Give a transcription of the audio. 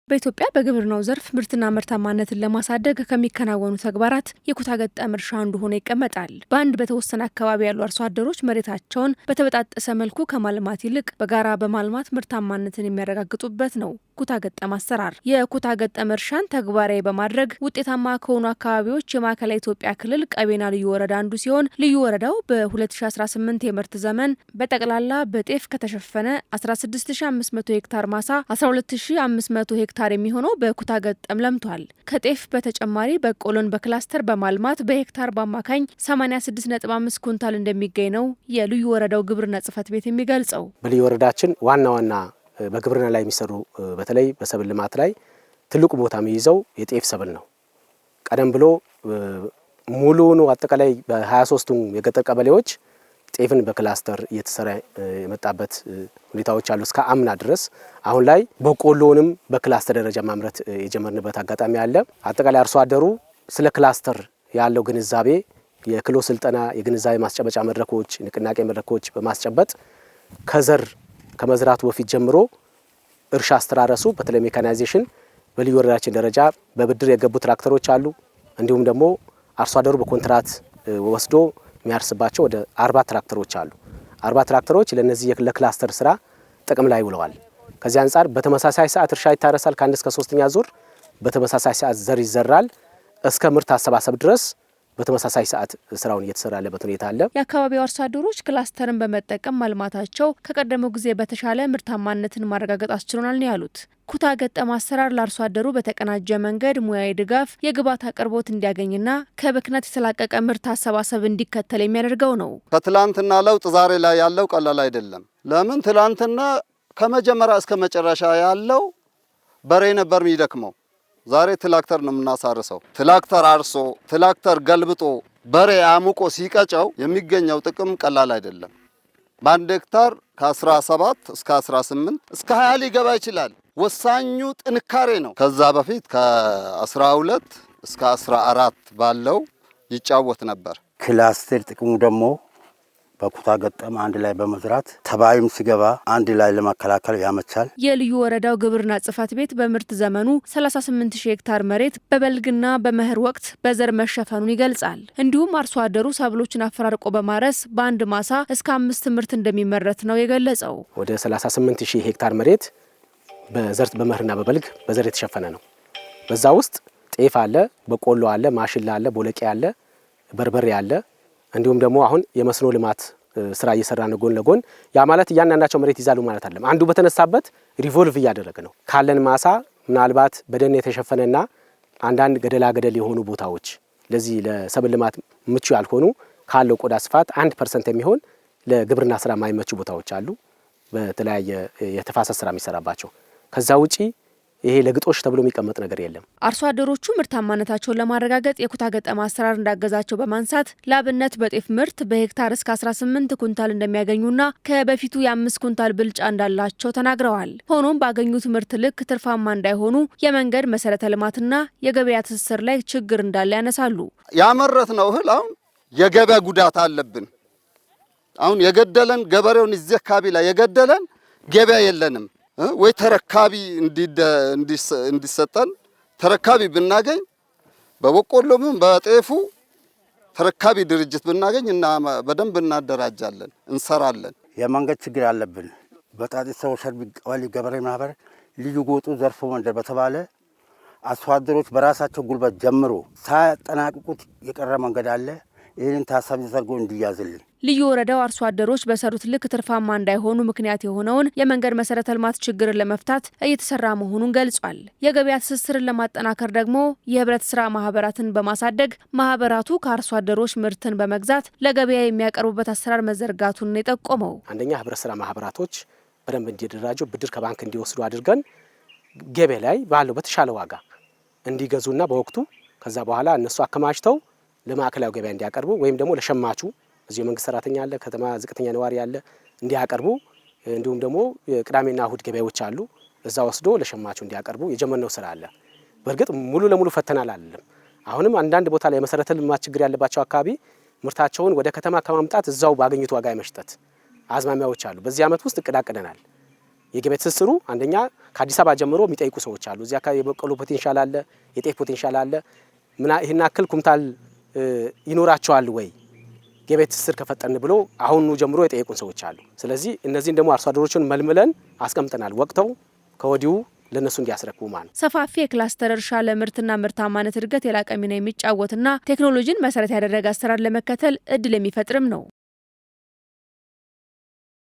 በኢትዮጵያ በግብርናው ዘርፍ ምርትና ምርታማነትን ለማሳደግ ከሚከናወኑ ተግባራት የኩታ ገጠም እርሻ አንዱ ሆኖ ይቀመጣል። በአንድ በተወሰነ አካባቢ ያሉ አርሶ አደሮች መሬታቸውን በተበጣጠሰ መልኩ ከማልማት ይልቅ በጋራ በማልማት ምርታማነትን የሚያረጋግጡበት ነው ኩታ ገጠም አሰራር። የኩታ ገጠም እርሻን ተግባራዊ በማድረግ ውጤታማ ከሆኑ አካባቢዎች የማዕከላዊ ኢትዮጵያ ክልል ቀቤና ልዩ ወረዳ አንዱ ሲሆን ልዩ ወረዳው በ2018 የምርት ዘመን በጠቅላላ በጤፍ ከተሸፈነ 16500 ሄክታር ማሳ 12500 ሄክታር የሚሆነው በኩታ ገጠም ለምቷል። ከጤፍ በተጨማሪ በቆሎን በክላስተር በማልማት በሄክታር በአማካኝ 86.5 ኩንታል እንደሚገኝ ነው የልዩ ወረዳው ግብርና ጽሕፈት ቤት የሚገልጸው። በልዩ ወረዳችን ዋና በግብርና ላይ የሚሰሩ በተለይ በሰብል ልማት ላይ ትልቁ ቦታ የሚይዘው የጤፍ ሰብል ነው። ቀደም ብሎ ሙሉውን አጠቃላይ በ23ቱም የገጠር ቀበሌዎች ጤፍን በክላስተር እየተሰራ የመጣበት ሁኔታዎች አሉ እስከ አምና ድረስ። አሁን ላይ በቆሎንም በክላስተር ደረጃ ማምረት የጀመርንበት አጋጣሚ አለ። አጠቃላይ አርሶ አደሩ ስለ ክላስተር ያለው ግንዛቤ የክሎ ስልጠና፣ የግንዛቤ ማስጨበጫ መድረኮች፣ ንቅናቄ መድረኮች በማስጨበጥ ከዘር ከመዝራቱ በፊት ጀምሮ እርሻ አስተራረሱ በተለይ ሜካናይዜሽን በልዩ ወረዳችን ደረጃ በብድር የገቡ ትራክተሮች አሉ። እንዲሁም ደግሞ አርሶ አደሩ በኮንትራት ወስዶ የሚያርስባቸው ወደ 40 ትራክተሮች አሉ። 40 ትራክተሮች ለነዚህ ለክላስተር ስራ ጥቅም ላይ ውለዋል። ከዚህ አንጻር በተመሳሳይ ሰዓት እርሻ ይታረሳል። ከአንድ እስከ 3ኛ ዙር በተመሳሳይ ሰዓት ዘር ይዘራል። እስከ ምርት አሰባሰብ ድረስ በተመሳሳይ ሰዓት ስራውን እየተሰራ ያለበት ሁኔታ አለ። የአካባቢው አርሶ አደሮች ክላስተርን በመጠቀም ማልማታቸው ከቀደመው ጊዜ በተሻለ ምርታማነትን ማረጋገጥ አስችሎናል ነው ያሉት። ኩታ ገጠም አሰራር ለአርሶ አደሩ በተቀናጀ መንገድ ሙያዊ ድጋፍ፣ የግብዓት አቅርቦት እንዲያገኝና ከብክነት የተላቀቀ ምርት አሰባሰብ እንዲከተል የሚያደርገው ነው። ከትላንትና ለውጥ ዛሬ ላይ ያለው ቀላል አይደለም። ለምን ትላንትና ከመጀመሪያ እስከ መጨረሻ ያለው በሬ ነበር የሚደክመው። ዛሬ ትራክተር ነው የምናሳርሰው። ትራክተር አርሶ ትራክተር ገልብጦ በሬ አሙቆ ሲቀጨው የሚገኘው ጥቅም ቀላል አይደለም። በአንድ ሄክታር ከ17 እስከ 18 እስከ 20 ሊገባ ይችላል። ወሳኙ ጥንካሬ ነው። ከዛ በፊት ከ12 እስከ 14 ባለው ይጫወት ነበር። ክላስተር ጥቅሙ ደግሞ በኩታ ገጠም አንድ ላይ በመዝራት ተባይም ሲገባ አንድ ላይ ለመከላከል ያመቻል። የልዩ ወረዳው ግብርና ጽሕፈት ቤት በምርት ዘመኑ 38000 ሄክታር መሬት በበልግና በመኸር ወቅት በዘር መሸፈኑን ይገልጻል። እንዲሁም አርሶ አደሩ ሰብሎችን አፈራርቆ በማረስ በአንድ ማሳ እስከ 5 ምርት እንደሚመረት ነው የገለጸው። ወደ 38000 ሄክታር መሬት በዘር በመኸርና በበልግ በዘር የተሸፈነ ነው። በዛ ውስጥ ጤፍ አለ፣ በቆሎ አለ፣ ማሽላ አለ፣ ቦለቄ አለ፣ በርበሬ አለ። እንዲሁም ደግሞ አሁን የመስኖ ልማት ስራ እየሰራ ነው ጎን ለጎን። ያ ማለት እያንዳንዳቸው መሬት ይዛሉ ማለት አይደለም። አንዱ በተነሳበት ሪቮልቭ እያደረገ ነው። ካለን ማሳ ምናልባት በደን የተሸፈነና አንዳንድ ገደላ ገደል የሆኑ ቦታዎች ለዚህ ለሰብል ልማት ምቹ ያልሆኑ ካለው ቆዳ ስፋት 1% የሚሆን ለግብርና ስራ የማይመቹ ቦታዎች አሉ፣ በተለያየ የተፋሰስ ስራ የሚሰራባቸው። ከዛ ውጪ ይሄ ለግጦሽ ተብሎ የሚቀመጥ ነገር የለም። አርሶ አደሮቹ ምርታማነታቸውን ለማረጋገጥ የኩታ ገጠም አሰራር እንዳገዛቸው በማንሳት ለአብነት በጤፍ ምርት በሄክታር እስከ 18 ኩንታል እንደሚያገኙና ከበፊቱ የ5 ኩንታል ብልጫ እንዳላቸው ተናግረዋል። ሆኖም ባገኙት ምርት ልክ ትርፋማ እንዳይሆኑ የመንገድ መሰረተ ልማትና የገበያ ትስስር ላይ ችግር እንዳለ ያነሳሉ። ያመረትነው እህል አሁን የገበያ ጉዳት አለብን። አሁን የገደለን ገበሬውን እዚህ አካባቢ ላይ የገደለን ገበያ የለንም። ወይ ተረካቢ እንዲሰጠን ተረካቢ ብናገኝ በበቆሎም በጤፉ ተረካቢ ድርጅት ብናገኝ እና በደንብ እናደራጃለን፣ እንሰራለን። የመንገድ ችግር አለብን። በጣጢስ ሰው ሰርብ ቀበሌ ገበሬ ማህበር ልዩ ጎጡ ዘርፎ መንደር በተባለ አርሶ አደሮች በራሳቸው ጉልበት ጀምሮ ሳያጠናቅቁት የቀረ መንገድ አለ። ይህንን ታሳቢ ተደርጎ እንዲያዝልን ልዩ ወረዳው አርሶ አደሮች በሰሩት ልክ ትርፋማ እንዳይሆኑ ምክንያት የሆነውን የመንገድ መሰረተ ልማት ችግርን ለመፍታት እየተሰራ መሆኑን ገልጿል። የገበያ ትስስርን ለማጠናከር ደግሞ የህብረት ስራ ማህበራትን በማሳደግ ማህበራቱ ከአርሶ አደሮች ምርትን በመግዛት ለገበያ የሚያቀርቡበት አሰራር መዘርጋቱን የጠቆመው አንደኛ ህብረት ስራ ማህበራቶች በደንብ እንዲደራጁ ብድር ከባንክ እንዲወስዱ አድርገን ገበያ ላይ ባለው በተሻለ ዋጋ እንዲገዙና በወቅቱ ከዛ በኋላ እነሱ አከማችተው ለማዕከላዊ ገበያ እንዲያቀርቡ ወይም ደግሞ ለሸማቹ እዚህ መንግስት ሰራተኛ አለ፣ ከተማ ዝቅተኛ ነዋሪ አለ እንዲያቀርቡ፣ እንዲሁም ደግሞ ቅዳሜና እሁድ ገበያዎች አሉ እዛ ወስዶ ለሸማቹ እንዲያቀርቡ የጀመርነው ስራ አለ። በእርግጥ ሙሉ ለሙሉ ፈተናል አይደለም። አሁንም አንዳንድ ቦታ ላይ መሰረተ ልማት ችግር ያለባቸው አካባቢ ምርታቸውን ወደ ከተማ ከማምጣት እዛው ባገኙት ዋጋ የመሽጠት አዝማሚያዎች አሉ። በዚህ አመት ውስጥ እቅድ አቅደናል። የገበያ ትስስሩ አንደኛ ከአዲስ አበባ ጀምሮ የሚጠይቁ ሰዎች አሉ። እዚያ አካባቢ የበቀሉ ፖቴንሻል አለ፣ የጤፍ ፖቴንሻል አለ። ይሄን አክል ኩንታል ይኖራቸዋል ወይ ገበያ ትስስር ከፈጠን ብሎ አሁኑ ጀምሮ የጠየቁን ሰዎች አሉ። ስለዚህ እነዚህን ደግሞ አርሶ አደሮችን መልምለን አስቀምጠናል። ወቅተው ከወዲሁ ለነሱ እንዲያስረክቡ ማለት ነው። ሰፋፊ የክላስተር እርሻ ለምርትና ምርታማነት እድገት የላቀ ሚና የሚጫወትና ቴክኖሎጂን መሰረት ያደረገ አሰራር ለመከተል እድል የሚፈጥርም ነው።